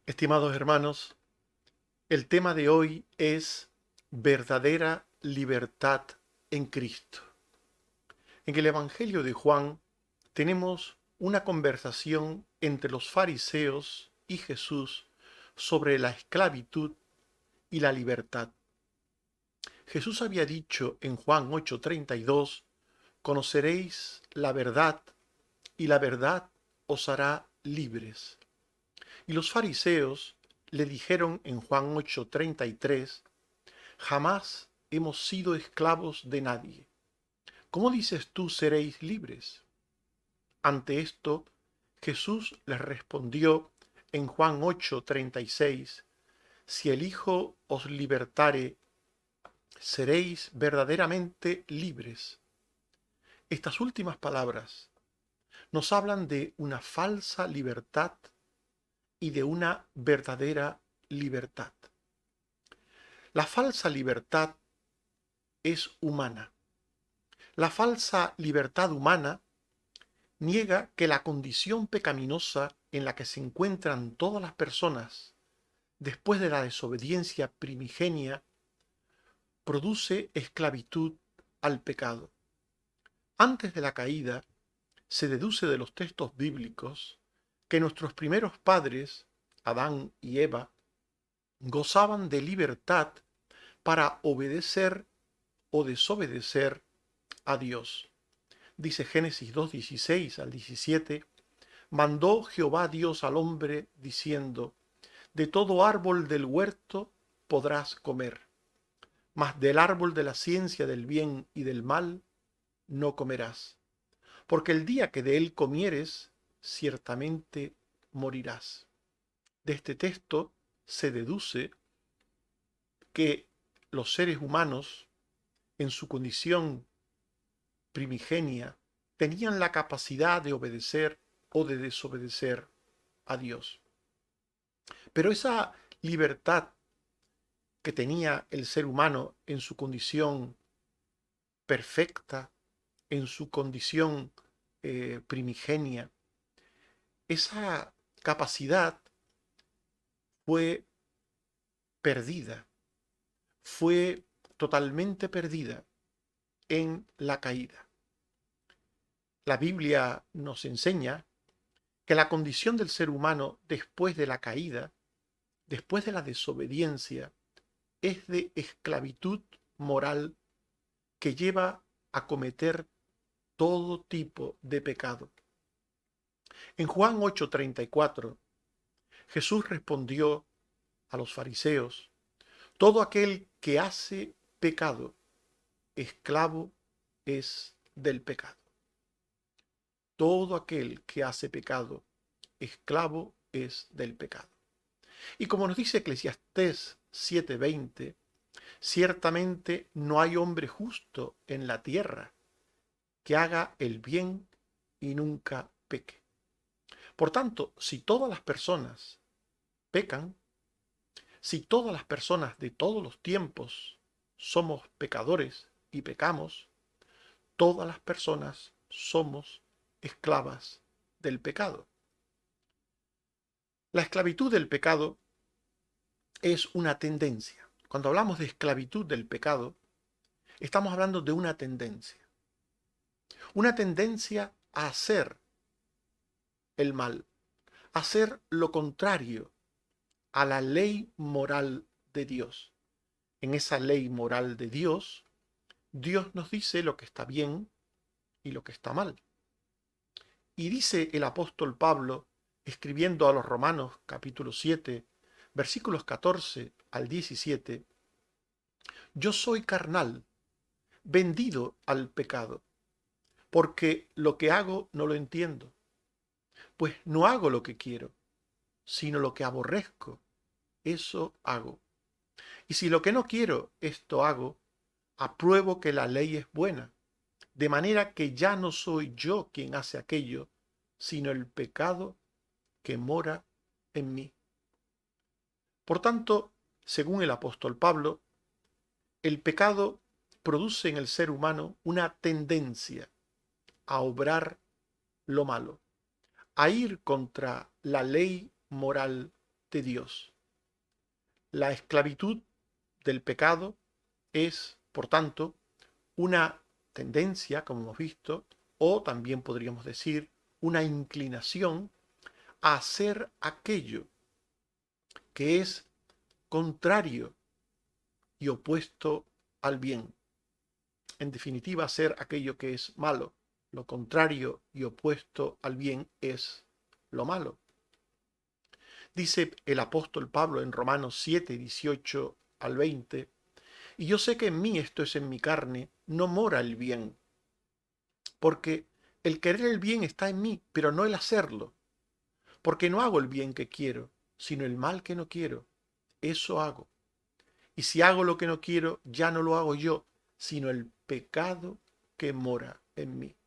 Estimados hermanos, el tema de hoy es verdadera libertad en Cristo. En el Evangelio de Juan tenemos una conversación entre los fariseos y Jesús sobre la esclavitud y la libertad. Jesús había dicho en Juan 8:32, conoceréis la verdad y la verdad os hará libres. Y los fariseos le dijeron en Juan 8:33, jamás hemos sido esclavos de nadie. ¿Cómo dices tú seréis libres? Ante esto, Jesús les respondió en Juan 8:36, si el Hijo os libertare, seréis verdaderamente libres. Estas últimas palabras nos hablan de una falsa libertad y de una verdadera libertad. La falsa libertad es humana. La falsa libertad humana niega que la condición pecaminosa en la que se encuentran todas las personas después de la desobediencia primigenia produce esclavitud al pecado. Antes de la caída, se deduce de los textos bíblicos que nuestros primeros padres, Adán y Eva, gozaban de libertad para obedecer o desobedecer a Dios. Dice Génesis 2:16 al 17, mandó Jehová Dios al hombre diciendo, de todo árbol del huerto podrás comer, mas del árbol de la ciencia del bien y del mal no comerás, porque el día que de él comieres, ciertamente morirás. De este texto se deduce que los seres humanos, en su condición primigenia, tenían la capacidad de obedecer o de desobedecer a Dios. Pero esa libertad que tenía el ser humano en su condición perfecta, en su condición primigenia, esa capacidad fue perdida, fue totalmente perdida en la caída. La Biblia nos enseña que la condición del ser humano después de la caída, después de la desobediencia, es de esclavitud moral que lleva a cometer todo tipo de pecado. En Juan 8:34, Jesús respondió a los fariseos, todo aquel que hace pecado, esclavo es del pecado. Todo aquel que hace pecado, esclavo es del pecado. Y como nos dice Eclesiastés 7:20, ciertamente no hay hombre justo en la tierra que haga el bien y nunca peque. Por tanto, si todas las personas pecan, si todas las personas de todos los tiempos somos pecadores y pecamos, todas las personas somos esclavas del pecado. La esclavitud del pecado es una tendencia. Cuando hablamos de esclavitud del pecado, estamos hablando de una tendencia a hacer el mal, a hacer lo contrario a la ley moral de Dios. En esa ley moral de Dios, Dios nos dice lo que está bien y lo que está mal. Y dice el apóstol Pablo, escribiendo a los Romanos capítulo 7, versículos 14 al 17, yo soy carnal, vendido al pecado, porque lo que hago no lo entiendo, pues no hago lo que quiero, sino lo que aborrezco, eso hago. Y si lo que no quiero, esto hago, apruebo que la ley es buena, de manera que ya no soy yo quien hace aquello, sino el pecado que mora en mí. Por tanto, según el apóstol Pablo, el pecado produce en el ser humano una tendencia a obrar lo malo, a ir contra la ley moral de Dios. La esclavitud del pecado es, por tanto, una tendencia, como hemos visto, o también podríamos decir una inclinación a hacer aquello que es contrario y opuesto al bien. En definitiva, hacer aquello que es malo. Lo contrario y opuesto al bien es lo malo. Dice el apóstol Pablo en Romanos 7, 18 al 20, y yo sé que en mí, esto es en mi carne, no mora el bien, porque el querer el bien está en mí, pero no el hacerlo, porque no hago el bien que quiero, sino el mal que no quiero, eso hago. Y si hago lo que no quiero, ya no lo hago yo, sino el pecado que mora en mí.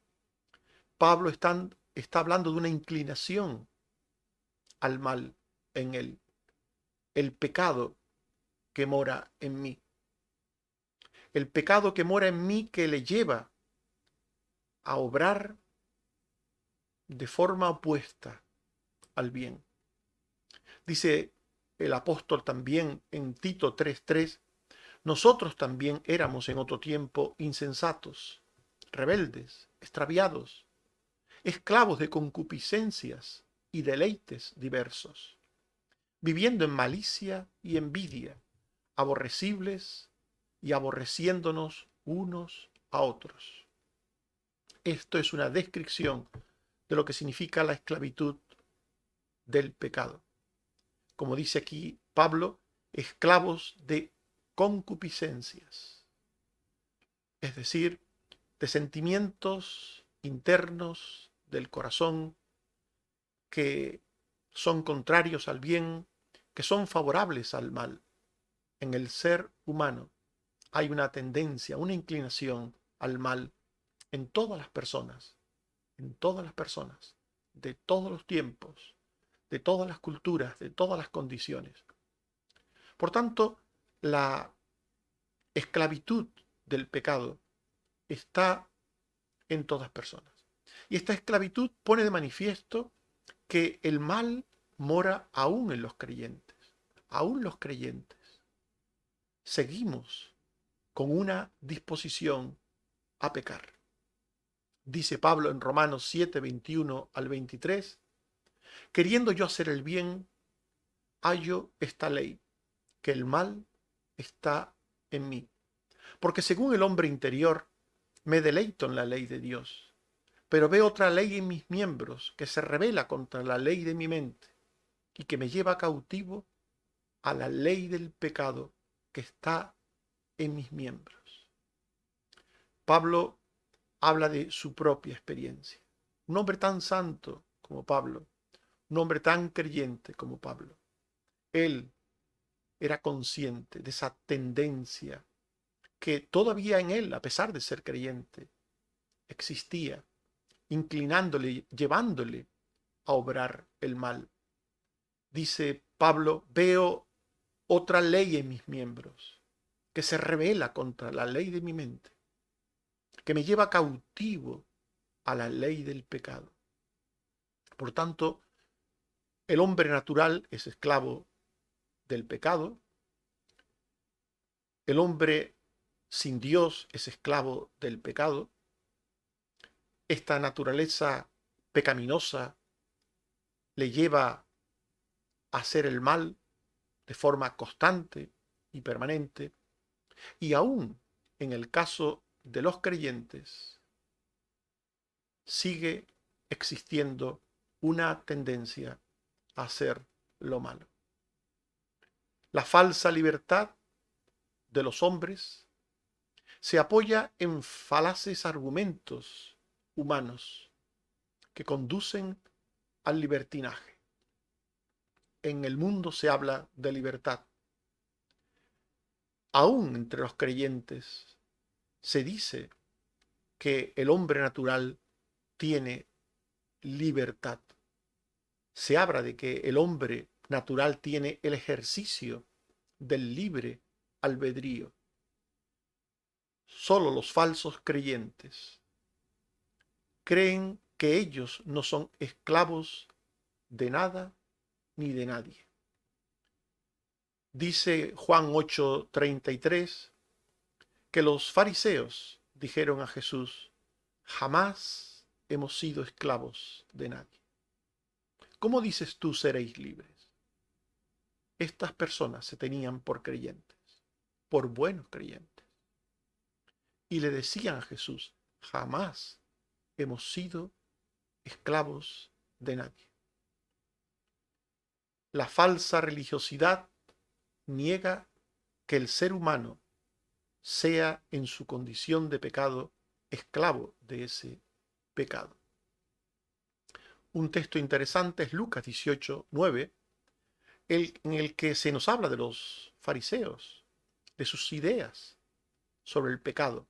Pablo está hablando de una inclinación al mal en él, el pecado que mora en mí. El pecado que mora en mí que le lleva a obrar de forma opuesta al bien. Dice el apóstol también en Tito 3:3, nosotros también éramos en otro tiempo insensatos, rebeldes, extraviados, esclavos de concupiscencias y deleites diversos, viviendo en malicia y envidia, aborrecibles y aborreciéndonos unos a otros. Esto es una descripción de lo que significa la esclavitud del pecado. Como dice aquí Pablo, esclavos de concupiscencias, es decir, de sentimientos internos del corazón que son contrarios al bien, que son favorables al mal. En el ser humano hay una tendencia, una inclinación al mal en todas las personas, de todos los tiempos, de todas las culturas, de todas las condiciones. Por tanto, la esclavitud del pecado está en todas personas. Y esta esclavitud pone de manifiesto que el mal mora aún en los creyentes. Aún los creyentes seguimos con una disposición a pecar. Dice Pablo en Romanos 7, 21 al 23, queriendo yo hacer el bien, hallo esta ley, que el mal está en mí. Porque según el hombre interior, me deleito en la ley de Dios, pero veo otra ley en mis miembros que se rebela contra la ley de mi mente y que me lleva cautivo a la ley del pecado que está en mis miembros. Pablo habla de su propia experiencia. Un hombre tan santo como Pablo, un hombre tan creyente como Pablo. Él era consciente de esa tendencia que todavía en él, a pesar de ser creyente, existía, inclinándole, llevándole a obrar el mal. Dice Pablo, veo otra ley en mis miembros, que se rebela contra la ley de mi mente, que me lleva cautivo a la ley del pecado. Por tanto, el hombre natural es esclavo del pecado, el hombre sin Dios es esclavo del pecado, esta naturaleza pecaminosa le lleva a hacer el mal de forma constante y permanente, y aún en el caso de los creyentes sigue existiendo una tendencia a hacer lo malo. La falsa libertad de los hombres se apoya en falaces argumentos humanos que conducen al libertinaje. En el mundo se habla de libertad. Aún entre los creyentes se dice que el hombre natural tiene libertad. Se habla de que el hombre natural tiene el ejercicio del libre albedrío. Solo los falsos creyentes creen que ellos no son esclavos de nada ni de nadie. Dice Juan 8:33 que los fariseos dijeron a Jesús: jamás hemos sido esclavos de nadie. ¿Cómo dices tú seréis libres? Estas personas se tenían por creyentes, por buenos creyentes. Y le decían a Jesús: jamás hemos sido esclavos de nadie. La falsa religiosidad niega que el ser humano sea en su condición de pecado esclavo de ese pecado. Un texto interesante es Lucas 18:9, en el que se nos habla de los fariseos, de sus ideas sobre el pecado.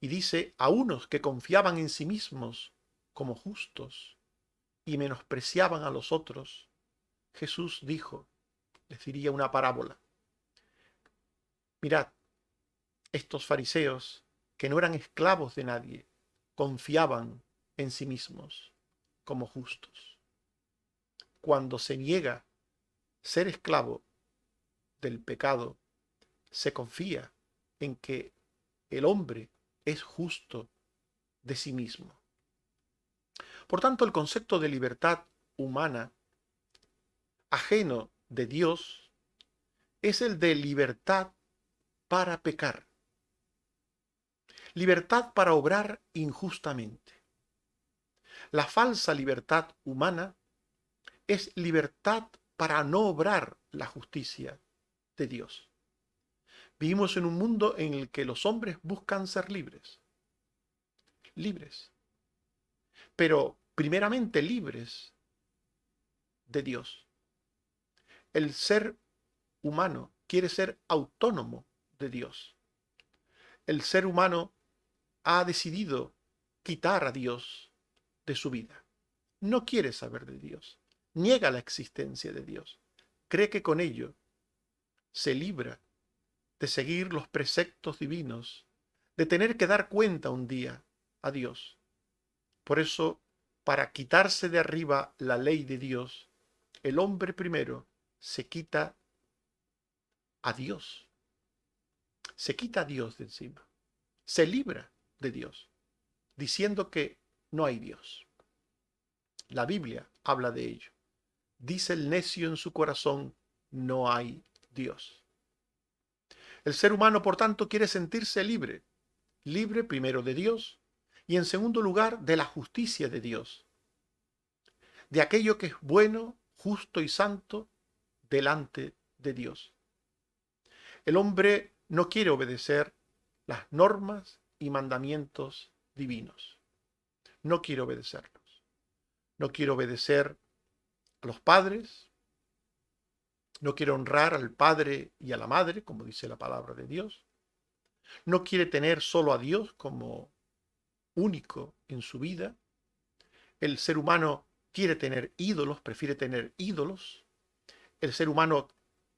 Y dice: a unos que confiaban en sí mismos como justos y menospreciaban a los otros, Jesús dijo, les diría una parábola: mirad, estos fariseos, que no eran esclavos de nadie, confiaban en sí mismos como justos. Cuando se niega ser esclavo del pecado, se confía en que el hombre es justo de sí mismo. Por tanto, el concepto de libertad humana, ajeno de Dios, es el de libertad para pecar, libertad para obrar injustamente. La falsa libertad humana es libertad para no obrar la justicia de Dios. Vivimos en un mundo en el que los hombres buscan ser libres, libres, pero primeramente libres de Dios. El ser humano quiere ser autónomo de Dios. El ser humano ha decidido quitar a Dios de su vida. No quiere saber de Dios. Niega la existencia de Dios. Cree que con ello se libra de seguir los preceptos divinos, de tener que dar cuenta un día a Dios. Por eso, para quitarse de arriba la ley de Dios, el hombre primero se quita a Dios. Se quita a Dios de encima. Se libra de Dios, diciendo que no hay Dios. La Biblia habla de ello. Dice el necio en su corazón: no hay Dios. El ser humano, por tanto, quiere sentirse libre. Libre primero de Dios y en segundo lugar de la justicia de Dios. De aquello que es bueno, justo y santo delante de Dios. El hombre no quiere obedecer las normas y mandamientos divinos. No quiere obedecerlos. No quiere obedecer a los padres. No quiere honrar al padre y a la madre, como dice la palabra de Dios. No quiere tener solo a Dios como único en su vida. El ser humano quiere tener ídolos, prefiere tener ídolos. El ser humano,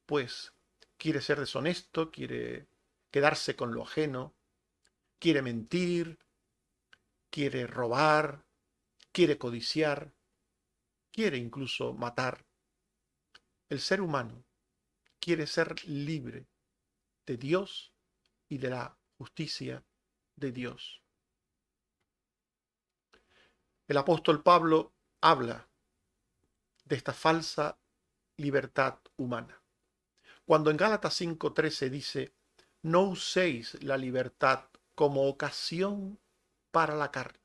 pues, quiere ser deshonesto, quiere quedarse con lo ajeno, quiere mentir, quiere robar, quiere codiciar, quiere incluso matar. El ser humano quiere ser libre de Dios y de la justicia de Dios. El apóstol Pablo habla de esta falsa libertad humana. Cuando en Gálatas 5:13 dice: no uséis la libertad como ocasión para la carne.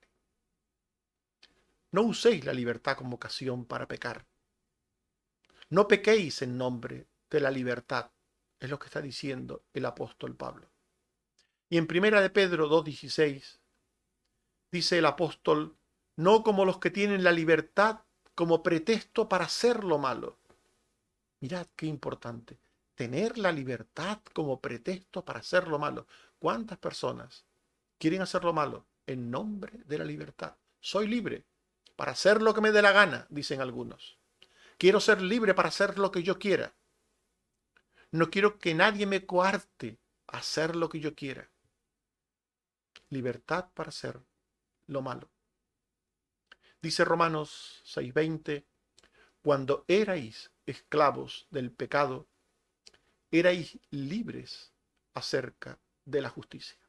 No uséis la libertad como ocasión para pecar. No pequéis en nombre de la libertad, es lo que está diciendo el apóstol Pablo. Y en Primera de Pedro 2:16 dice el apóstol: no como los que tienen la libertad como pretexto para hacer lo malo. Mirad qué importante, tener la libertad como pretexto para hacer lo malo. ¿Cuántas personas quieren hacer lo malo en nombre de la libertad? Soy libre para hacer lo que me dé la gana, dicen algunos. Quiero ser libre para hacer lo que yo quiera. No quiero que nadie me coarte a hacer lo que yo quiera. Libertad para hacer lo malo. Dice Romanos 6:20: cuando erais esclavos del pecado, erais libres acerca de la justicia.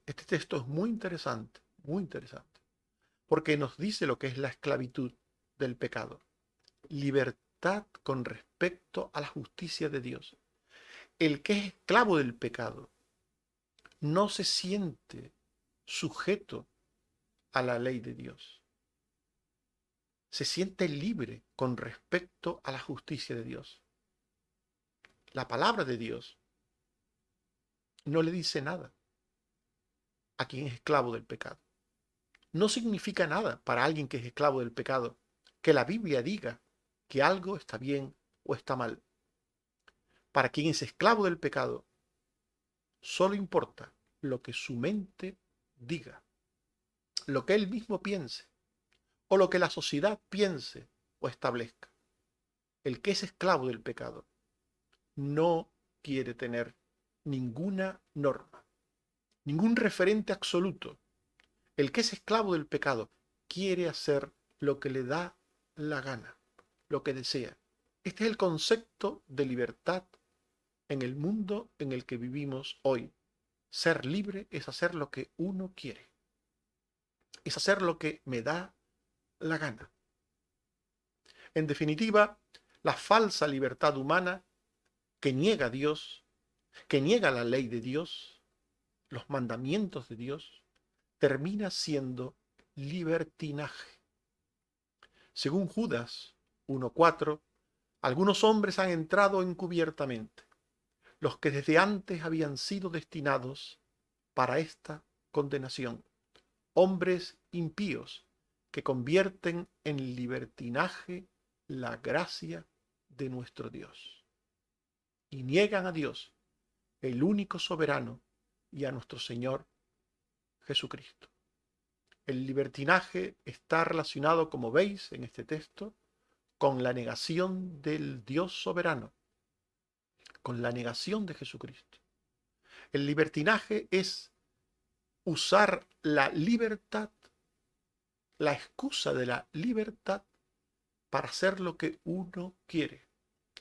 Este texto es muy interesante, porque nos dice lo que es la esclavitud del pecado. Libertad con respecto a la justicia de Dios. El que es esclavo del pecado no se siente sujeto a la ley de Dios. Se siente libre con respecto a la justicia de Dios. La palabra de Dios no le dice nada a quien es esclavo del pecado. No significa nada para alguien que es esclavo del pecado que la Biblia diga que algo está bien o está mal. Para quien es esclavo del pecado, solo importa lo que su mente diga, lo que él mismo piense, o lo que la sociedad piense o establezca. El que es esclavo del pecado no quiere tener ninguna norma, ningún referente absoluto. El que es esclavo del pecado quiere hacer lo que le da la gana, lo que desea. Este es el concepto de libertad en el mundo en el que vivimos hoy. Ser libre es hacer lo que uno quiere, es hacer lo que me da la gana. En definitiva, la falsa libertad humana que niega a Dios, que niega la ley de Dios, los mandamientos de Dios, termina siendo libertinaje. Según Judas 1:4, algunos hombres han entrado encubiertamente, los que desde antes habían sido destinados para esta condenación, hombres impíos que convierten en libertinaje la gracia de nuestro Dios y niegan a Dios, el único soberano, y a nuestro Señor Jesucristo. El libertinaje está relacionado, como veis en este texto, con la negación del Dios soberano, con la negación de Jesucristo. El libertinaje es usar la libertad, la excusa de la libertad, para hacer lo que uno quiere,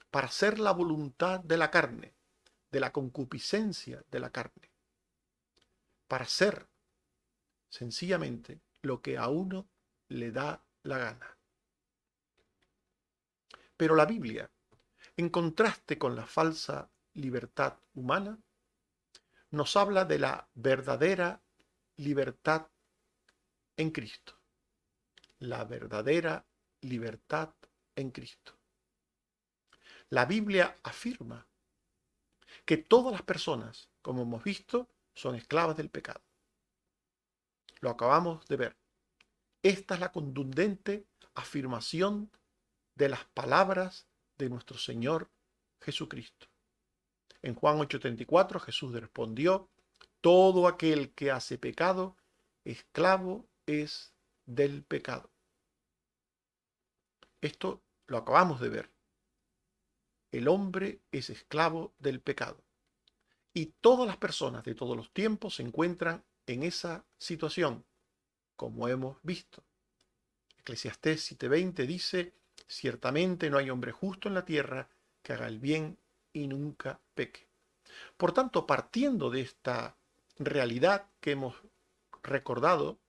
para hacer la voluntad de la carne, de la concupiscencia de la carne, para hacer sencillamente lo que a uno le da la gana. Pero la Biblia, en contraste con la falsa libertad humana, nos habla de la verdadera libertad en Cristo. La verdadera libertad en Cristo. La Biblia afirma que todas las personas, como hemos visto, son esclavas del pecado. Lo acabamos de ver. Esta es la contundente afirmación de las palabras de nuestro Señor Jesucristo. En Juan 8:34 Jesús respondió: todo aquel que hace pecado, esclavo es del pecado. Esto lo acabamos de ver. El hombre es esclavo del pecado. Y todas las personas de todos los tiempos se encuentran en esa situación, como hemos visto. Eclesiastés 7:20 dice: ciertamente no hay hombre justo en la tierra que haga el bien y nunca peque. Por tanto, partiendo de esta realidad que hemos recordado,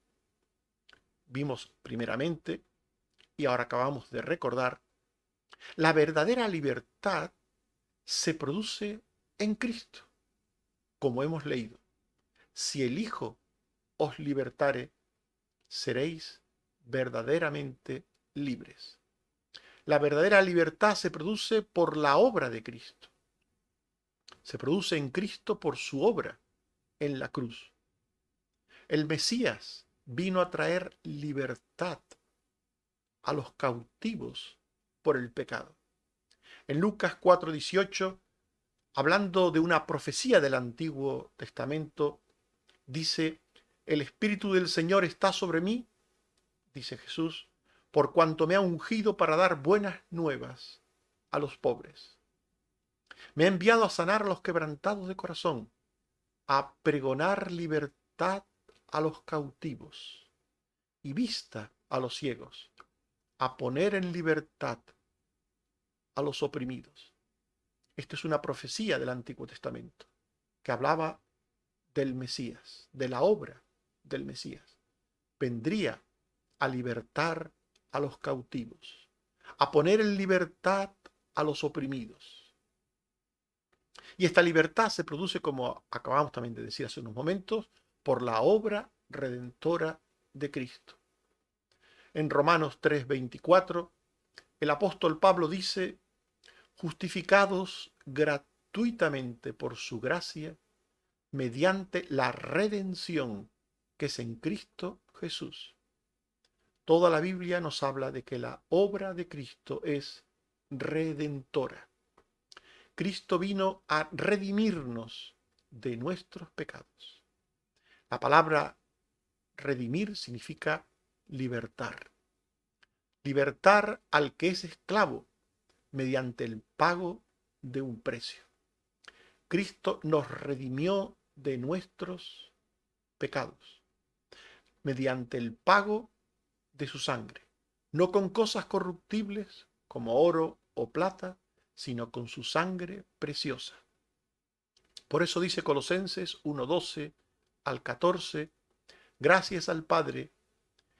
vimos primeramente y ahora acabamos de recordar, la verdadera libertad se produce en Cristo, como hemos leído. Si el Hijo os libertare, seréis verdaderamente libres. La verdadera libertad se produce por la obra de Cristo. Se produce en Cristo por su obra en la cruz. El Mesías vino a traer libertad a los cautivos por el pecado. En Lucas 4:18, hablando de una profecía del Antiguo Testamento, dice: el Espíritu del Señor está sobre mí, dice Jesús, por cuanto me ha ungido para dar buenas nuevas a los pobres. Me ha enviado a sanar a los quebrantados de corazón, a pregonar libertad a los cautivos y vista a los ciegos, a poner en libertad a los oprimidos. Esto es una profecía del Antiguo Testamento que hablaba del Mesías, de la obra del Mesías. Vendría a libertar a los cautivos, a poner en libertad a los oprimidos. Y esta libertad se produce, como acabamos también de decir hace unos momentos, por la obra redentora de Cristo. En Romanos 3:24, el apóstol Pablo dice: justificados gratuitamente por su gracia, mediante la redención que es en Cristo Jesús. Toda la Biblia nos habla de que la obra de Cristo es redentora. Cristo vino a redimirnos de nuestros pecados. La palabra redimir significa libertar. Libertar al que es esclavo mediante el pago de un precio. Cristo nos redimió de nuestros pecados mediante el pago de su sangre, no con cosas corruptibles como oro o plata, sino con su sangre preciosa. Por eso dice Colosenses 1:12 al 14, gracias al Padre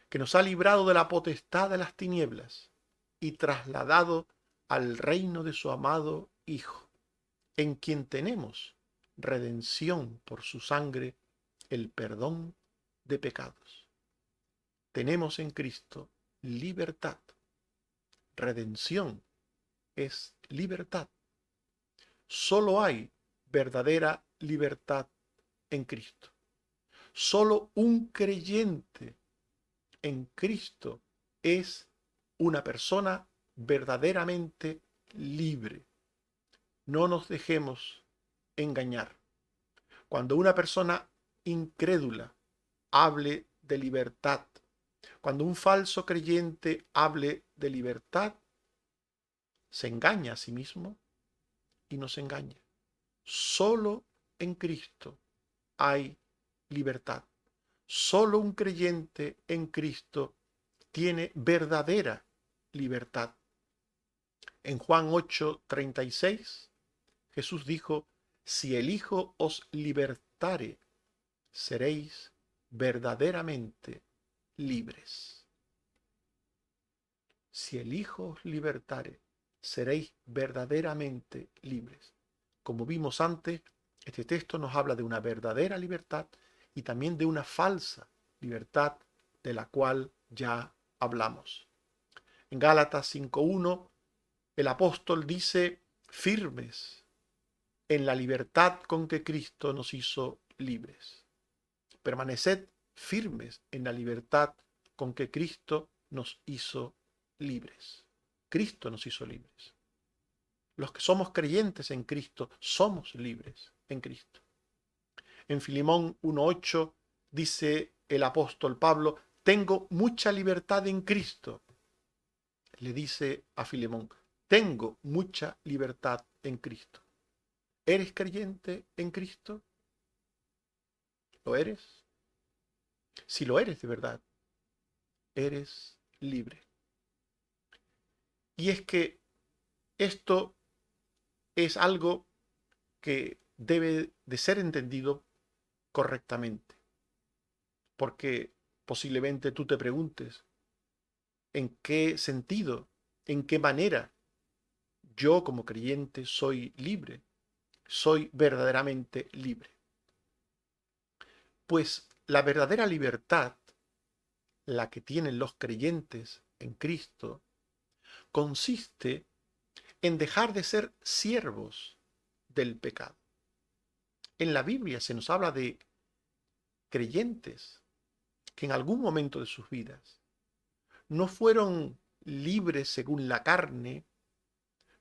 que nos ha librado de la potestad de las tinieblas y trasladado al reino de su amado Hijo, en quien tenemos redención por su sangre, el perdón de pecados. Tenemos en Cristo libertad. Redención es libertad. Solo hay verdadera libertad en Cristo. Solo un creyente en Cristo es una persona verdaderamente libre. No nos dejemos engañar. Cuando una persona incrédula hable de libertad, cuando un falso creyente hable de libertad, se engaña a sí mismo y nos engaña. Solo en Cristo hay libertad. Solo un creyente en Cristo tiene verdadera libertad. En Juan 8:36, Jesús dijo: si el Hijo os libertare, seréis verdaderamente libres. Si el Hijo os libertare, seréis verdaderamente libres. Como vimos antes, este texto nos habla de una verdadera libertad y también de una falsa libertad de la cual ya hablamos. En Gálatas 5:1, el apóstol dice: firmes en la libertad con que Cristo nos hizo libres. Permaneced firmes en la libertad con que Cristo nos hizo libres. Cristo nos hizo libres. Los que somos creyentes en Cristo somos libres en Cristo. En Filemón 1:8 dice el apóstol Pablo: tengo mucha libertad en Cristo. Le dice a Filemón: tengo mucha libertad en Cristo. ¿Eres creyente en Cristo? ¿Lo eres? Si lo eres de verdad, eres libre. Y es que esto es algo que debe de ser entendido correctamente, porque posiblemente tú te preguntes: ¿en qué sentido, en qué manera yo como creyente soy libre? ¿Soy verdaderamente libre? Pues la verdadera libertad, la que tienen los creyentes en Cristo, consiste en dejar de ser siervos del pecado. En la Biblia se nos habla de creyentes que en algún momento de sus vidas no fueron libres según la carne,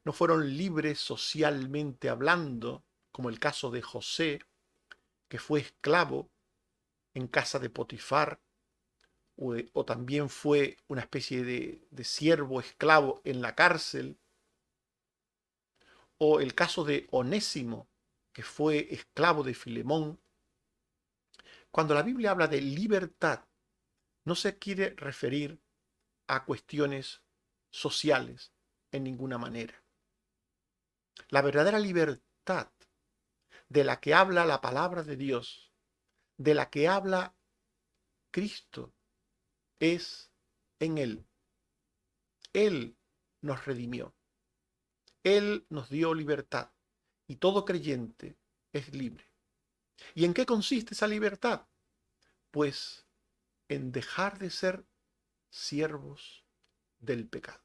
no fueron libres socialmente hablando, como el caso de José, que fue esclavo en casa de Potifar, o también fue una especie de siervo esclavo en la cárcel, o el caso de Onésimo, que fue esclavo de Filemón. Cuando la Biblia habla de libertad, no se quiere referir a cuestiones sociales en ninguna manera. La verdadera libertad de la que habla la palabra de Dios, de la que habla Cristo, es en Él. Él nos redimió. Él nos dio libertad. Y todo creyente es libre. ¿Y en qué consiste esa libertad? Pues en dejar de ser siervos del pecado.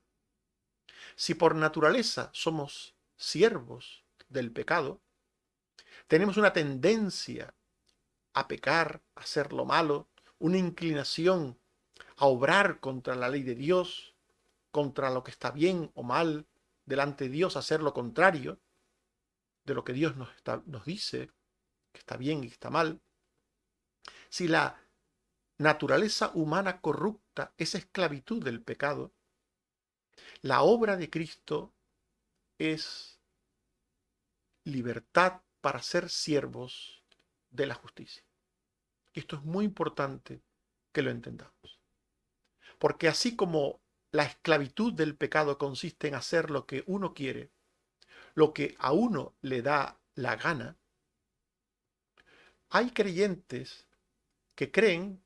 Si por naturaleza somos siervos del pecado, tenemos una tendencia a pecar, a hacer lo malo, una inclinación a obrar contra la ley de Dios, contra lo que está bien o mal delante de Dios, a hacer lo contrario de lo que Dios nos dice que está bien y que está mal. Si la naturaleza humana corrupta es esclavitud del pecado, la obra de Cristo es libertad para ser siervos de la justicia. Esto es muy importante que lo entendamos. Porque así como la esclavitud del pecado consiste en hacer lo que uno quiere, lo que a uno le da la gana, hay creyentes que creen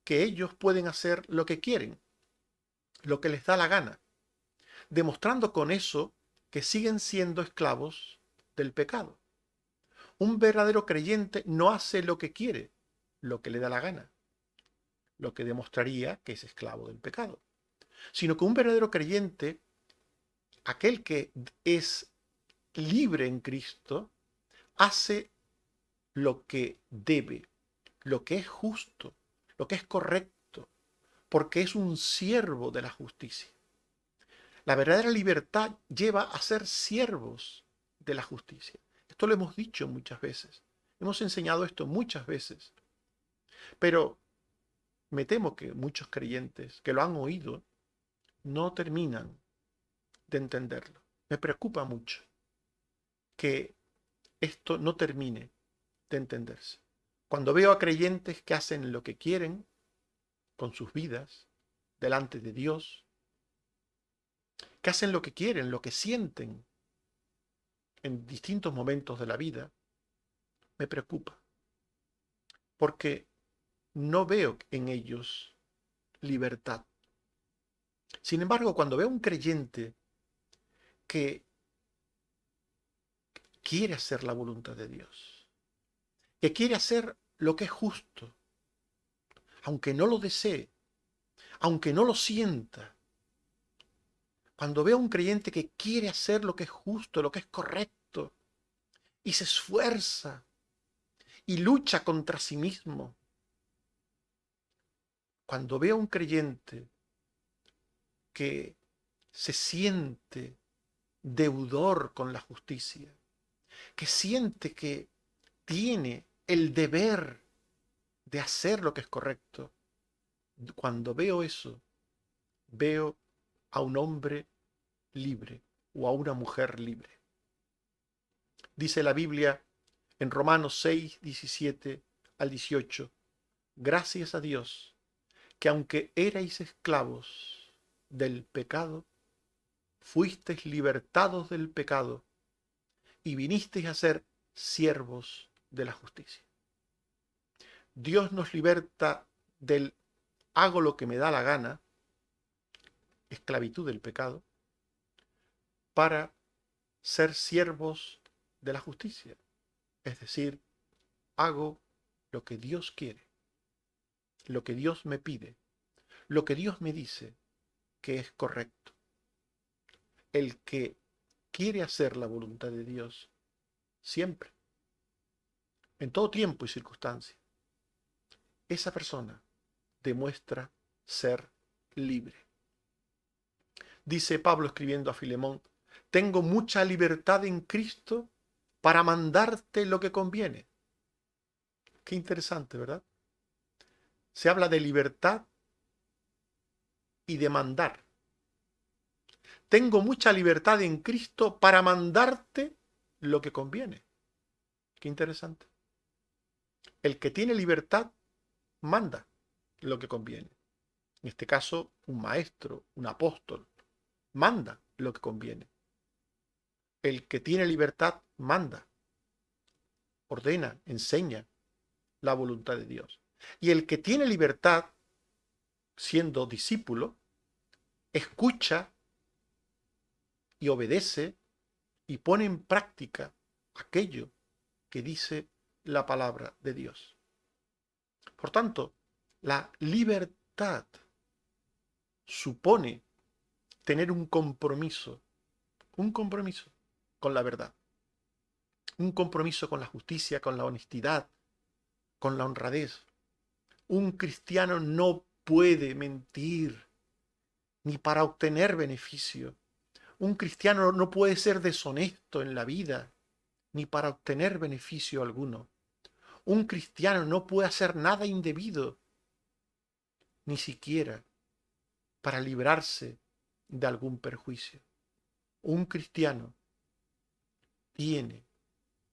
que ellos pueden hacer lo que quieren, lo que les da la gana, demostrando con eso que siguen siendo esclavos del pecado. Un verdadero creyente no hace lo que quiere, lo que le da la gana, lo que demostraría que es esclavo del pecado, sino que un verdadero creyente, aquel que es libre en Cristo, hace lo que debe, lo que es justo, lo que es correcto, porque es un siervo de la justicia. La verdadera libertad lleva a ser siervos de la justicia. Esto lo hemos dicho muchas veces. Hemos enseñado esto muchas veces. Pero me temo que muchos creyentes que lo han oído no terminan de entenderlo. Me preocupa mucho que esto no termine de entenderse. Cuando veo a creyentes que hacen lo que quieren con sus vidas delante de Dios, que hacen lo que quieren, lo que sienten en distintos momentos de la vida, me preocupa, porque no veo en ellos libertad. Sin embargo, cuando veo a un creyente que quiere hacer la voluntad de Dios, que quiere hacer lo que es justo, aunque no lo desee, aunque no lo sienta, cuando veo a un creyente que quiere hacer lo que es justo, lo que es correcto, y se esfuerza y lucha contra sí mismo, cuando veo a un creyente que se siente deudor con la justicia, que siente que tiene el deber de hacer lo que es correcto, cuando veo eso, veo a un hombre libre o a una mujer libre. Dice la Biblia en Romanos 6, 17 al 18, gracias a Dios, que aunque erais esclavos del pecado, fuisteis libertados del pecado y vinisteis a ser siervos de la justicia. Dios nos liberta del hago lo que me da la gana, esclavitud del pecado, para ser siervos de la justicia. Es decir, hago lo que Dios quiere, lo que Dios me pide, lo que Dios me dice que es correcto. El que quiere hacer la voluntad de Dios siempre, en todo tiempo y circunstancia, esa persona demuestra ser libre. Dice Pablo escribiendo a Filemón, tengo mucha libertad en Cristo para mandarte lo que conviene. Qué interesante, ¿verdad? Se habla de libertad y de mandar. Tengo mucha libertad en Cristo para mandarte lo que conviene. Qué interesante. El que tiene libertad manda lo que conviene. En este caso, un maestro, un apóstol, manda lo que conviene. El que tiene libertad manda, ordena, enseña la voluntad de Dios. Y el que tiene libertad, siendo discípulo, escucha y obedece y pone en práctica aquello que dice la palabra de Dios. Por tanto, la libertad supone tener un compromiso con la verdad, un compromiso con la justicia, con la honestidad, con la honradez. Un cristiano no puede mentir ni para obtener beneficio. Un cristiano no puede ser deshonesto en la vida ni para obtener beneficio alguno. Un cristiano no puede hacer nada indebido, ni siquiera para librarse de algún perjuicio. Un cristiano tiene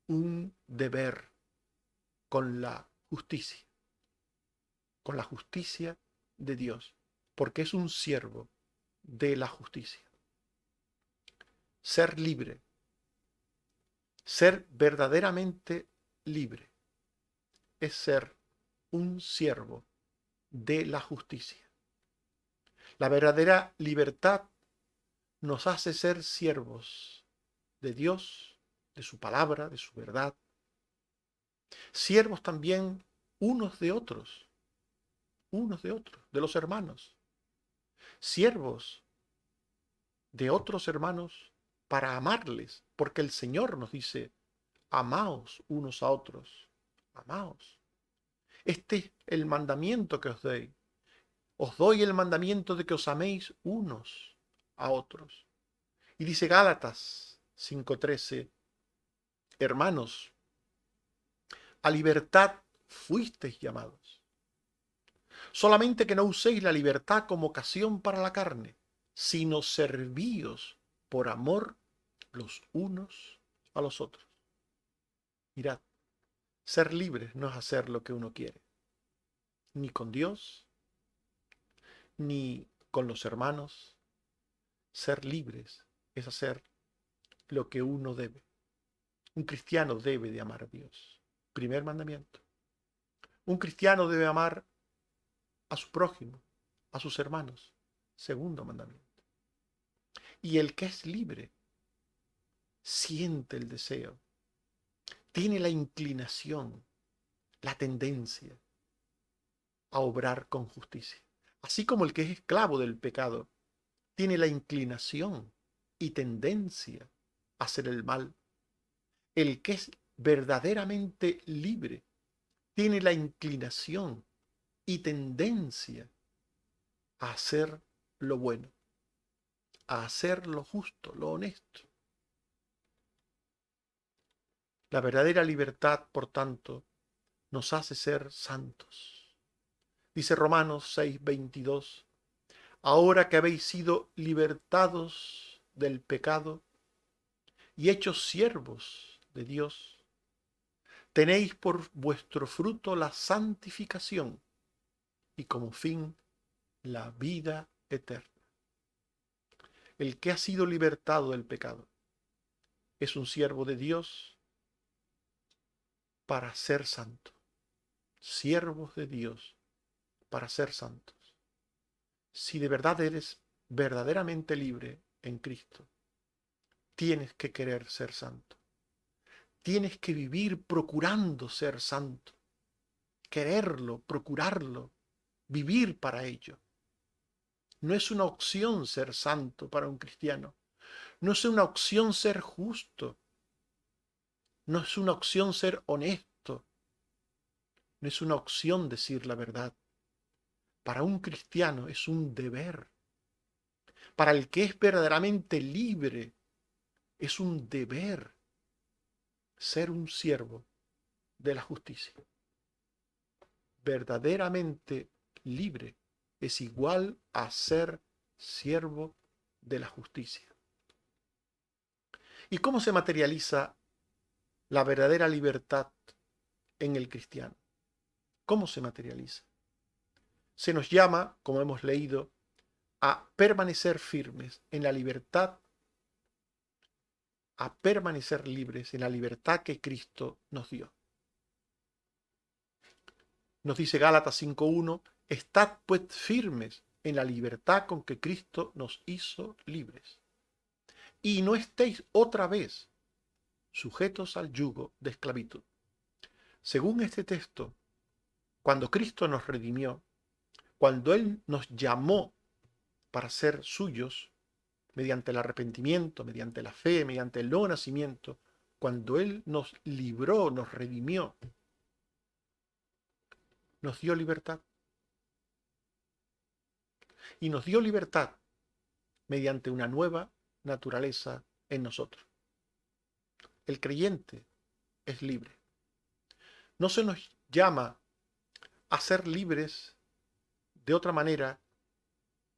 un deber con la justicia de Dios, porque es un siervo de la justicia. Ser libre, ser verdaderamente libre, es ser un siervo de la justicia. La verdadera libertad nos hace ser siervos de Dios, de su palabra, de su verdad. Siervos también unos de otros, de los hermanos. Siervos de otros hermanos para amarles, porque el Señor nos dice, amaos unos a otros, amaos. Este es el mandamiento que os doy. Os doy el mandamiento de que os améis unos a otros. Y dice Gálatas 5:13, hermanos, a libertad fuisteis llamados. Solamente que no uséis la libertad como ocasión para la carne, sino servíos por amor los unos a los otros. Mirad, ser libres no es hacer lo que uno quiere, ni con Dios, ni con los hermanos. Ser libres es hacer lo que uno debe. Un cristiano debe de amar a Dios. Primer mandamiento. Un cristiano debe amar a su prójimo, a sus hermanos. Segundo mandamiento. Y el que es libre siente el deseo, tiene la inclinación, la tendencia a obrar con justicia. Así como el que es esclavo del pecado tiene la inclinación y tendencia a hacer el mal. El que es verdaderamente libre tiene la inclinación y tendencia a hacer lo bueno, a hacer lo justo, lo honesto. La verdadera libertad, por tanto, nos hace ser santos. Dice Romanos 6:22, ahora que habéis sido libertados del pecado y hechos siervos de Dios, tenéis por vuestro fruto la santificación y como fin la vida eterna. El que ha sido libertado del pecado es un siervo de Dios para ser santo. Siervos de Dios para ser santos. Si de verdad eres verdaderamente libre en Cristo, tienes que querer ser santo. Tienes que vivir procurando ser santo. Quererlo, procurarlo, vivir para ello. No es una opción ser santo para un cristiano. No es una opción ser justo. No es una opción ser honesto. No es una opción decir la verdad. Para un cristiano es un deber. Para el que es verdaderamente libre, es un deber ser un siervo de la justicia. Verdaderamente libre es igual a ser siervo de la justicia. ¿Y cómo se materializa la verdadera libertad en el cristiano? ¿Cómo se materializa? Se nos llama, como hemos leído, a permanecer firmes en la libertad a permanecer libres en la libertad que Cristo nos dio. Nos dice Gálatas 5:1, estad pues firmes en la libertad con que Cristo nos hizo libres. Y no estéis otra vez sujetos al yugo de esclavitud. Según este texto, cuando Cristo nos redimió, cuando Él nos llamó para ser suyos, mediante el arrepentimiento, mediante la fe, mediante el nuevo nacimiento, cuando Él nos libró, nos redimió, nos dio libertad. Y nos dio libertad mediante una nueva naturaleza en nosotros. El creyente es libre. No se nos llama a ser libres de otra manera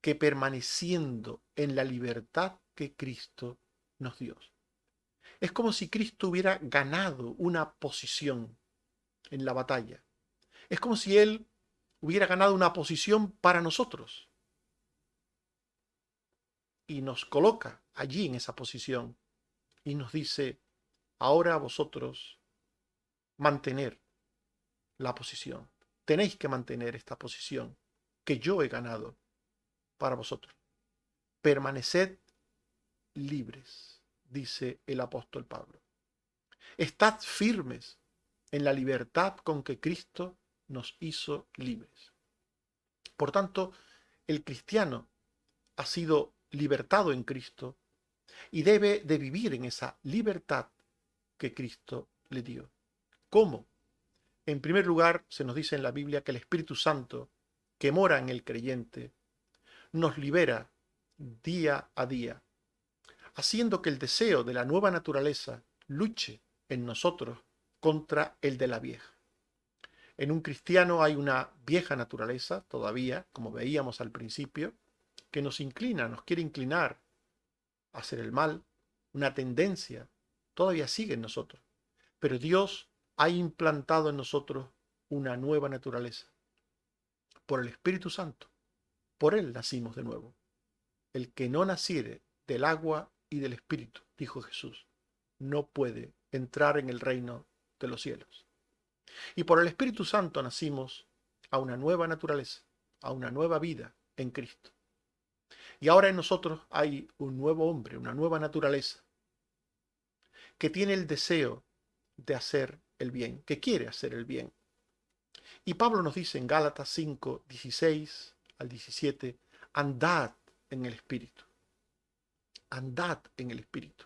que permaneciendo en la libertad que Cristo nos dio. Es como si Cristo hubiera ganado una posición en la batalla. Es como si Él hubiera ganado una posición para nosotros y nos coloca allí en esa posición y nos dice, ahora vosotros mantener la posición. Tenéis que mantener esta posición que yo he ganado para vosotros. Permaneced libres, dice el apóstol Pablo. Estad firmes en la libertad con que Cristo nos hizo libres. Por tanto, el cristiano ha sido libertado en Cristo y debe de vivir en esa libertad que Cristo le dio. ¿Cómo? En primer lugar, se nos dice en la Biblia que el Espíritu Santo, que mora en el creyente, nos libera día a día, haciendo que el deseo de la nueva naturaleza luche en nosotros contra el de la vieja. En un cristiano hay una vieja naturaleza todavía, como veíamos al principio, que nos inclina, nos quiere inclinar a hacer el mal, una tendencia, todavía sigue en nosotros. Pero Dios ha implantado en nosotros una nueva naturaleza. Por el Espíritu Santo, por Él nacimos de nuevo. El que no naciere del agua y del Espíritu, dijo Jesús, no puede entrar en el reino de los cielos. Y por el Espíritu Santo nacimos a una nueva naturaleza, a una nueva vida en Cristo. Y ahora en nosotros hay un nuevo hombre, una nueva naturaleza, que tiene el deseo de hacer el bien, que quiere hacer el bien. Y Pablo nos dice en Gálatas 5, 16 al 17, andad en el Espíritu. Andad en el Espíritu.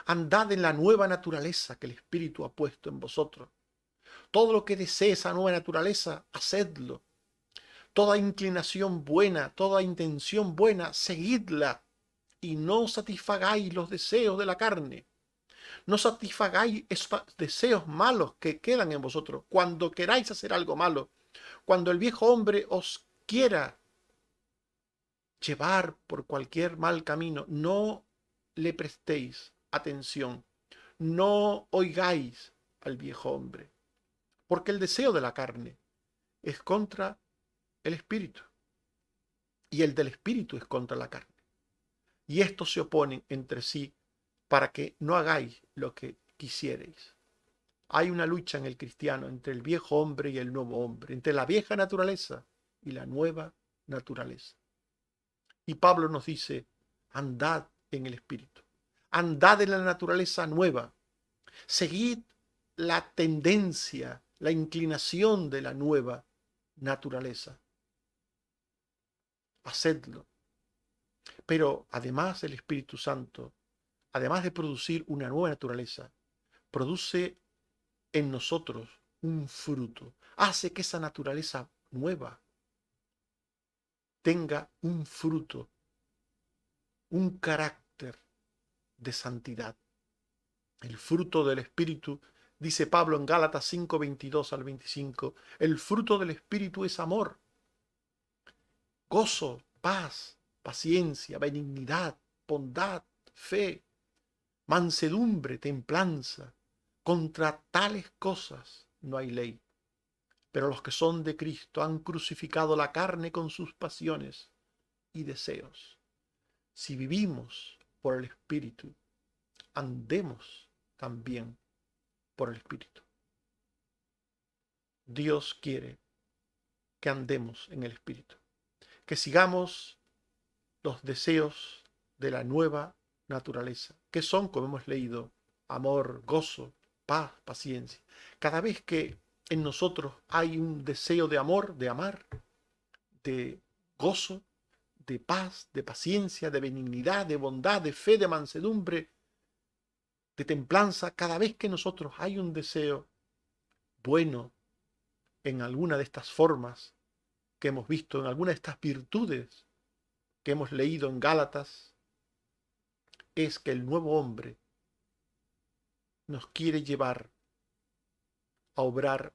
Andad en la nueva naturaleza que el Espíritu ha puesto en vosotros. Todo lo que desee esa nueva naturaleza, hacedlo. Toda inclinación buena, toda intención buena, seguidla. Y no satisfagáis los deseos de la carne. No satisfagáis esos deseos malos que quedan en vosotros. Cuando queráis hacer algo malo, cuando el viejo hombre os quiera llevar por cualquier mal camino, no le prestéis atención, no oigáis al viejo hombre, porque el deseo de la carne es contra el espíritu y el del espíritu es contra la carne. Y estos se oponen entre sí para que no hagáis lo que quisierais. Hay una lucha en el cristiano entre el viejo hombre y el nuevo hombre, entre la vieja naturaleza y la nueva naturaleza. Y Pablo nos dice, andad en el Espíritu, andad en la naturaleza nueva, seguid la tendencia, la inclinación de la nueva naturaleza. Hacedlo. Pero además el Espíritu Santo, además de producir una nueva naturaleza, produce en nosotros un fruto, hace que esa naturaleza nueva tenga un fruto, un carácter de santidad. El fruto del Espíritu, dice Pablo en Gálatas 5, 22 al 25, el fruto del Espíritu es amor, gozo, paz, paciencia, benignidad, bondad, fe, mansedumbre, templanza. Contra tales cosas no hay ley. Pero los que son de Cristo han crucificado la carne con sus pasiones y deseos. Si vivimos por el Espíritu, andemos también por el Espíritu. Dios quiere que andemos en el Espíritu, que sigamos los deseos de la nueva naturaleza, que son, como hemos leído, amor, gozo, paz, paciencia. Cada vez que en nosotros hay un deseo de amor, de amar, de gozo, de paz, de paciencia, de benignidad, de bondad, de fe, de mansedumbre, de templanza, cada vez que nosotros hay un deseo bueno en alguna de estas formas que hemos visto, en alguna de estas virtudes que hemos leído en Gálatas, es que el nuevo hombre nos quiere llevar a obrar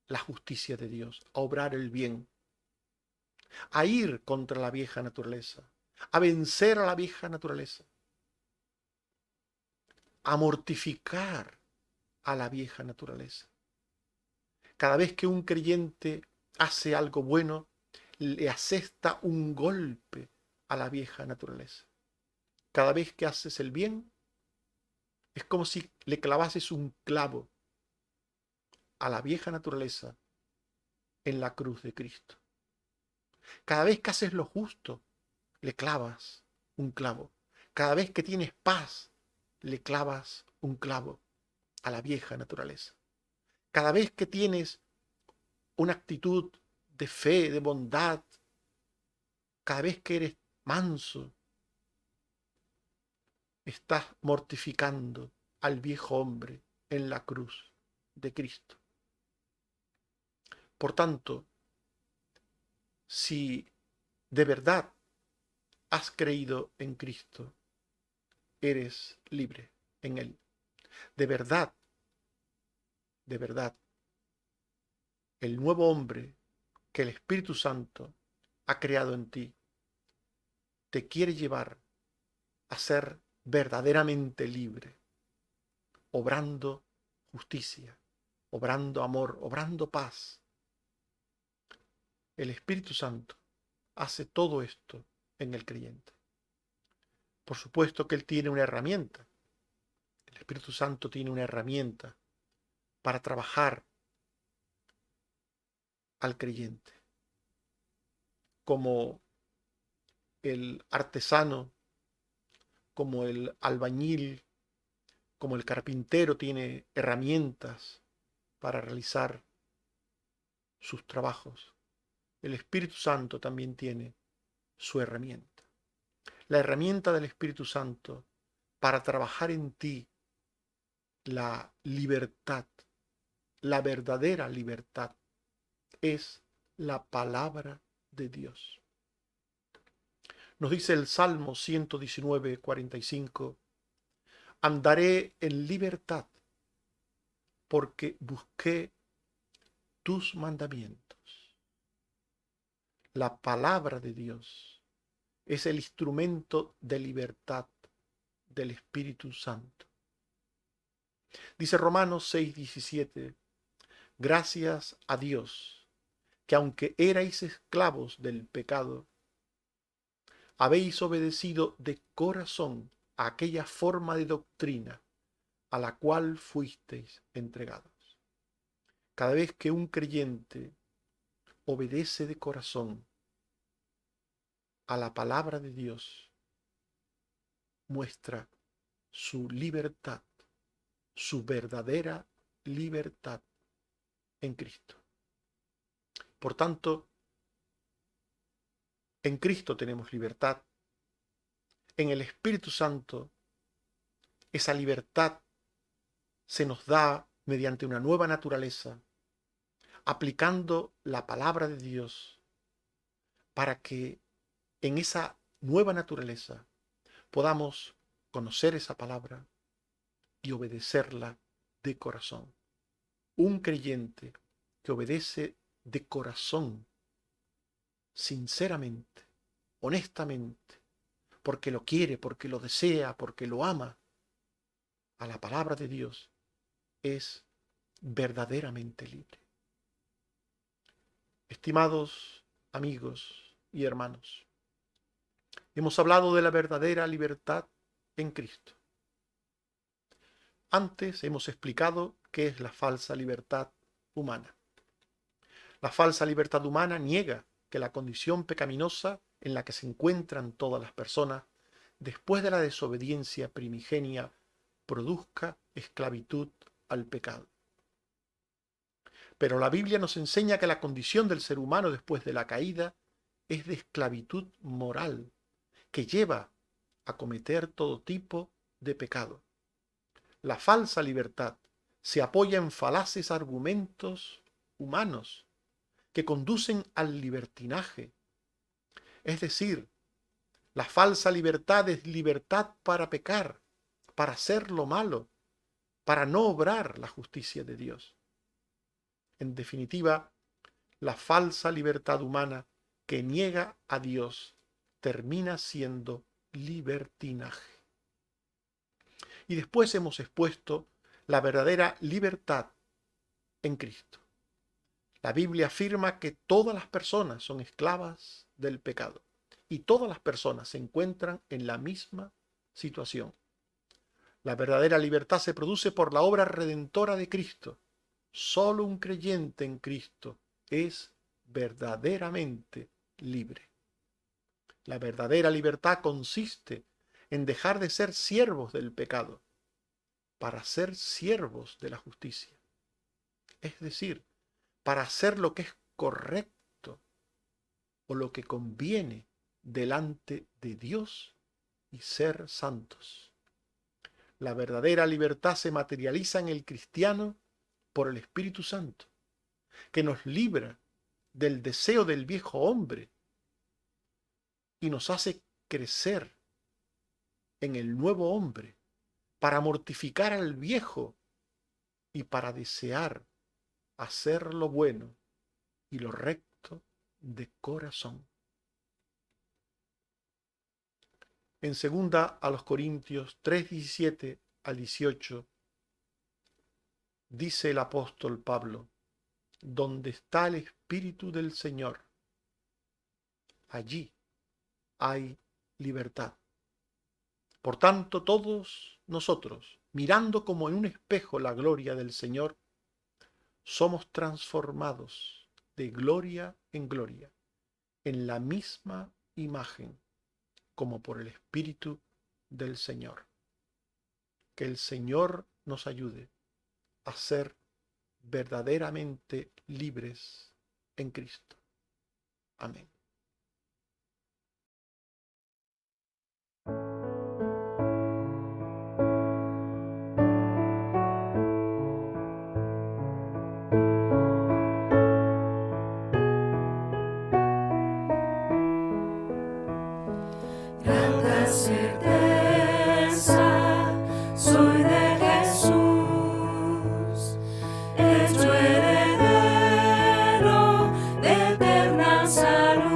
la justicia de Dios, a obrar el bien, a ir contra la vieja naturaleza, a vencer a la vieja naturaleza, a mortificar a la vieja naturaleza. Cada vez que un creyente hace algo bueno, le asesta un golpe a la vieja naturaleza. Cada vez que haces el bien, es como si le clavases un clavo a la vieja naturaleza en la cruz de Cristo. Cada vez que haces lo justo, le clavas un clavo. Cada vez que tienes paz, le clavas un clavo a la vieja naturaleza. Cada vez que tienes una actitud de fe, de bondad, cada vez que eres manso, estás mortificando al viejo hombre en la cruz de Cristo. Por tanto, si de verdad has creído en Cristo, eres libre en Él. De verdad, el nuevo hombre que el Espíritu Santo ha creado en ti te quiere llevar a ser verdaderamente libre, obrando justicia, obrando amor, obrando paz. El Espíritu Santo hace todo esto en el creyente. Por supuesto que Él tiene una herramienta. El Espíritu Santo tiene una herramienta para trabajar al creyente. Como el artesano, como el albañil, como el carpintero tiene herramientas para realizar sus trabajos, el Espíritu Santo también tiene su herramienta. La herramienta del Espíritu Santo para trabajar en ti la libertad, la verdadera libertad, es la palabra de Dios. Nos dice el Salmo 119, 45, andaré en libertad porque busqué tus mandamientos. La palabra de Dios es el instrumento de libertad del Espíritu Santo. Dice Romanos 6:17, gracias a Dios, que aunque erais esclavos del pecado, habéis obedecido de corazón a aquella forma de doctrina a la cual fuisteis entregados. Cada vez que un creyente obedece de corazón a la palabra de Dios, muestra su libertad, su verdadera libertad en Cristo. Por tanto, en Cristo tenemos libertad. En el Espíritu Santo, esa libertad se nos da mediante una nueva naturaleza, aplicando la palabra de Dios para que en esa nueva naturaleza podamos conocer esa palabra y obedecerla de corazón. Un creyente que obedece de corazón, sinceramente, honestamente, porque lo quiere, porque lo desea, porque lo ama, a la palabra de Dios, es verdaderamente libre. Estimados amigos y hermanos, hemos hablado de la verdadera libertad en Cristo. Antes hemos explicado qué es la falsa libertad humana. La falsa libertad humana niega que la condición pecaminosa en la que se encuentran todas las personas después de la desobediencia primigenia produzca esclavitud al pecado. Pero la Biblia nos enseña que la condición del ser humano después de la caída es de esclavitud moral, que lleva a cometer todo tipo de pecado. La falsa libertad se apoya en falaces argumentos humanos que conducen al libertinaje. Es decir, la falsa libertad es libertad para pecar, para hacer lo malo, para no obrar la justicia de Dios. En definitiva, la falsa libertad humana que niega a Dios termina siendo libertinaje. Y después hemos expuesto la verdadera libertad en Cristo. La Biblia afirma que todas las personas son esclavas del pecado y todas las personas se encuentran en la misma situación. La verdadera libertad se produce por la obra redentora de Cristo. Solo un creyente en Cristo es verdaderamente libre. La verdadera libertad consiste en dejar de ser siervos del pecado para ser siervos de la justicia. Es decir, para hacer lo que es correcto o lo que conviene delante de Dios y ser santos. La verdadera libertad se materializa en el cristiano por el Espíritu Santo, que nos libra del deseo del viejo hombre y nos hace crecer en el nuevo hombre para mortificar al viejo y para desear hacer lo bueno y lo recto de corazón. En 2 a los Corintios 3:17 al 18 dice el apóstol Pablo: donde está el Espíritu del Señor, allí hay libertad. Por tanto, todos nosotros, mirando como en un espejo la gloria del Señor, somos transformados de gloria en gloria, en la misma imagen, como por el Espíritu del Señor. Que el Señor nos ayude a ser verdaderamente libres en Cristo. Amén. Gran certeza soy de Jesús, hecho heredero de eterna salud.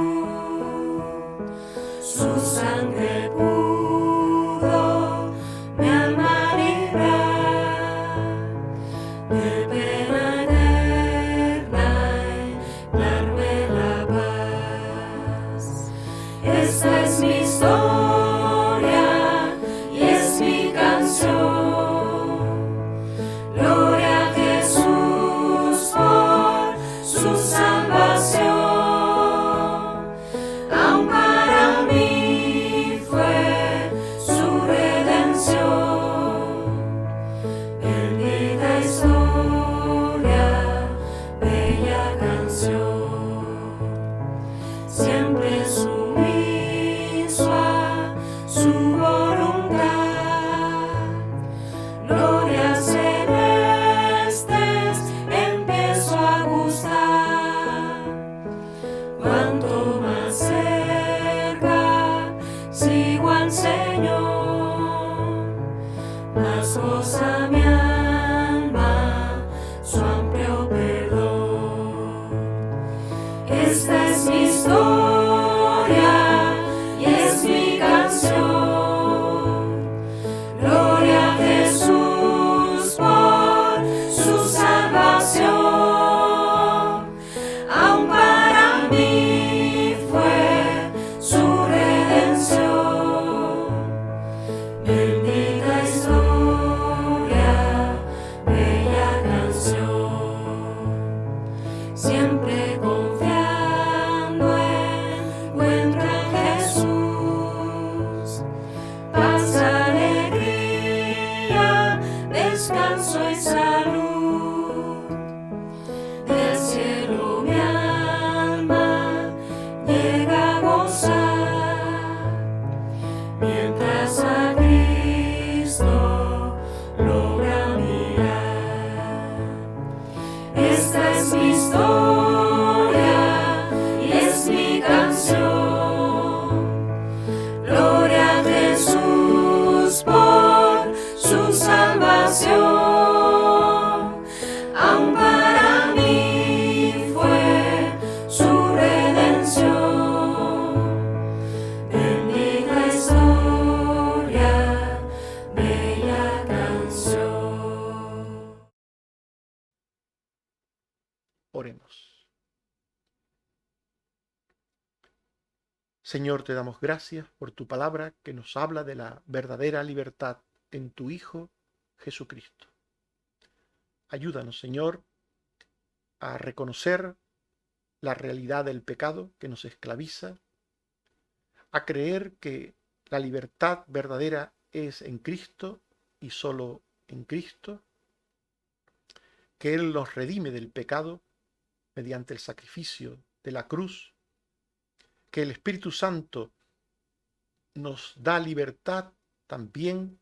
siempre confiando encuentro en Jesús. Paz, alegría, descanso y salud. Del cielo mi alma llega a gozar, mientras a Cristo logra mirar. Esta es mi historia y es mi canción. Gloria a Jesús por su salvación. Aún para mí fue su redención. Bendita historia, bella canción. Oremos. Señor, te damos gracias por tu palabra que nos habla de la verdadera libertad en tu Hijo Jesucristo. Ayúdanos, Señor, a reconocer la realidad del pecado que nos esclaviza, a creer que la libertad verdadera es en Cristo y solo en Cristo, que Él nos redime del pecado mediante el sacrificio de la cruz, que el Espíritu Santo nos da libertad también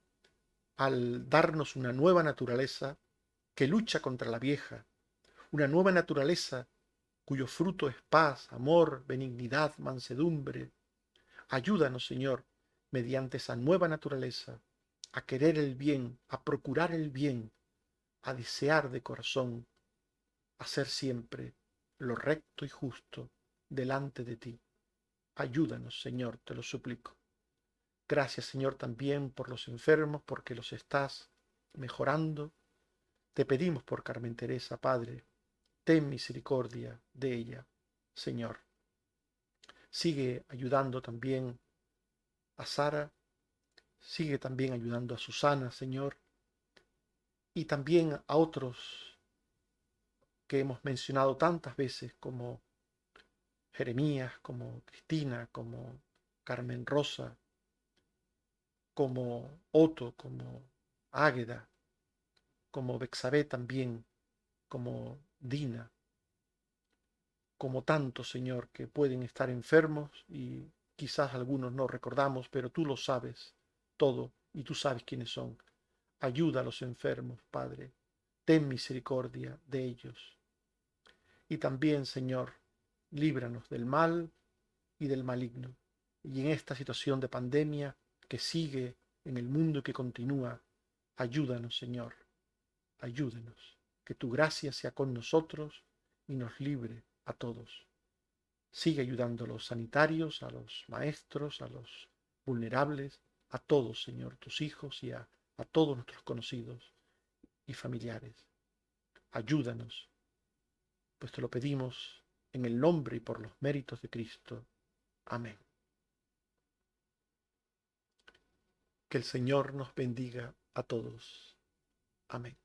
al darnos una nueva naturaleza que lucha contra la vieja, una nueva naturaleza cuyo fruto es paz, amor, benignidad, mansedumbre. Ayúdanos, Señor, mediante esa nueva naturaleza, a querer el bien, a procurar el bien, a desear de corazón, hacer siempre lo recto y justo delante de ti. Ayúdanos, Señor, te lo suplico. Gracias, Señor, también por los enfermos, porque los estás mejorando. Te pedimos por Carmen Teresa, Padre, ten misericordia de ella, Señor. Sigue ayudando también a Sara, sigue también ayudando a Susana, Señor, y también a otros que hemos mencionado tantas veces como Jeremías, como Cristina, como Carmen Rosa, como Otto, como Águeda, como Bexabé también, como Dina, como tantos, Señor, que pueden estar enfermos y quizás algunos no recordamos, pero tú lo sabes todo y tú sabes quiénes son. Ayuda a los enfermos, Padre. Ten misericordia de ellos. Y también, Señor, líbranos del mal y del maligno. Y en esta situación de pandemia que sigue en el mundo y que continúa, ayúdanos, Señor. Ayúdanos. Que tu gracia sea con nosotros y nos libre a todos. Sigue ayudando a los sanitarios, a los maestros, a los vulnerables, a todos, Señor, tus hijos y a todos nuestros conocidos y familiares. Ayúdanos, pues te lo pedimos en el nombre y por los méritos de Cristo. Amén. Que el Señor nos bendiga a todos. Amén.